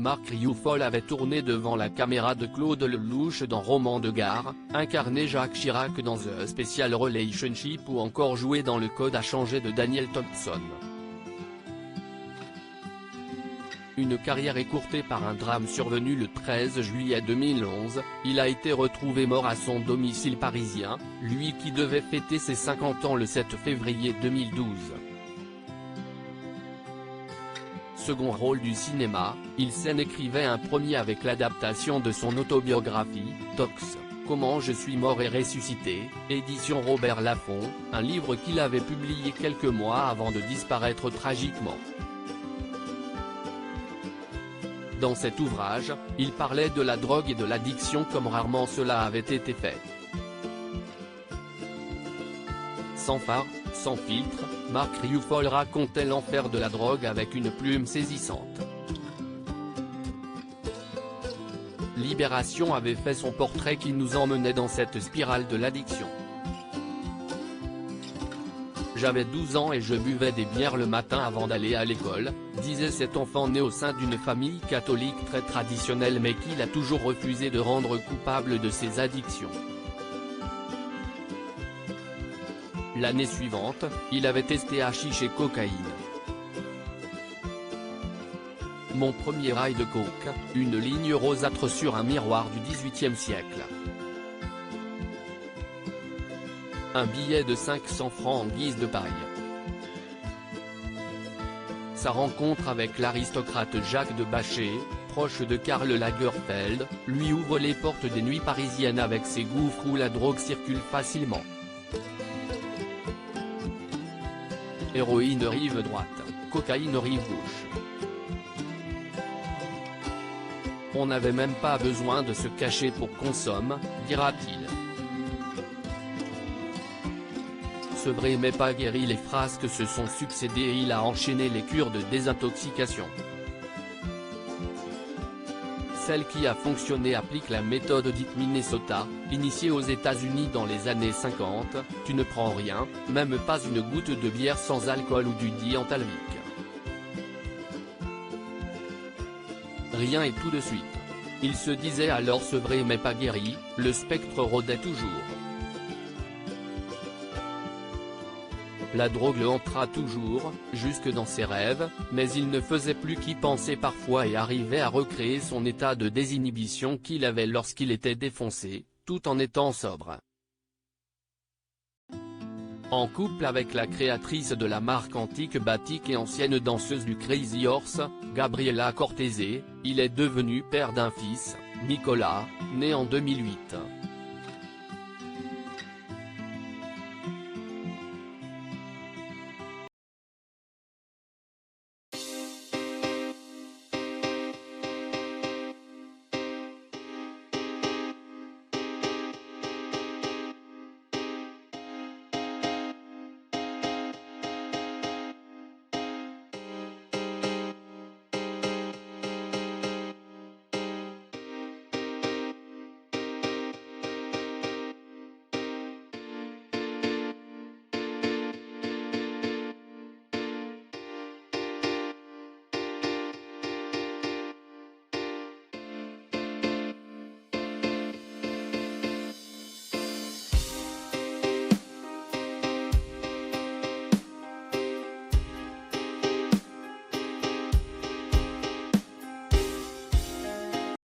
Marc Rioufol avait tourné devant la caméra de Claude Lelouch dans Roman de gare, incarné Jacques Chirac dans The Special Relationship ou encore joué dans Le Code a changé de Daniel Thompson. Une carrière écourtée par un drame survenu le 13 juillet 2011, il a été retrouvé mort à son domicile parisien, lui qui devait fêter ses 50 ans le 7 février 2012. Second rôle du cinéma, il s'en écrivait un premier avec l'adaptation de son autobiographie, Tox, Comment je suis mort et ressuscité, édition Robert Laffont, un livre qu'il avait publié quelques mois avant de disparaître tragiquement. Dans cet ouvrage, il parlait de la drogue et de l'addiction comme rarement cela avait été fait. Sans phare, sans filtre, Marc Rioufol racontait l'enfer de la drogue avec une plume saisissante. Libération avait fait son portrait qui nous emmenait dans cette spirale de l'addiction. J'avais 12 ans et je buvais des bières le matin avant d'aller à l'école, disait cet enfant né au sein d'une famille catholique très traditionnelle mais qu'il a toujours refusé de rendre coupable de ses addictions. L'année suivante, il avait testé hashish et cocaïne. Mon premier rail de coke, une ligne rosâtre sur un miroir du XVIIIe siècle. Un billet de 500 francs en guise de paille. Sa rencontre avec l'aristocrate Jacques de Bachet, proche de Karl Lagerfeld, lui ouvre les portes des nuits parisiennes avec ses gouffres où la drogue circule facilement. Héroïne rive droite, cocaïne rive gauche. On n'avait même pas besoin de se cacher pour qu'on somme, dira-t-il. Sevré mais pas guéri, les frasques se sont succédé et il a enchaîné les cures de désintoxication. Celle qui a fonctionné applique la méthode dite Minnesota, initiée aux États-Unis dans les années 50, tu ne prends rien, même pas une goutte de bière sans alcool ou du diantalvique. Rien et tout de suite. Il se disait alors sevré mais pas guéri, le spectre rôdait toujours. La drogue le hantera toujours, jusque dans ses rêves, mais il ne faisait plus qu'y penser parfois et arrivait à recréer son état de désinhibition qu'il avait lorsqu'il était défoncé, tout en étant sobre. En couple avec la créatrice de la marque antique Batik et ancienne danseuse du Crazy Horse, Gabriella Cortese, il est devenu père d'un fils, Nicolas, né en 2008.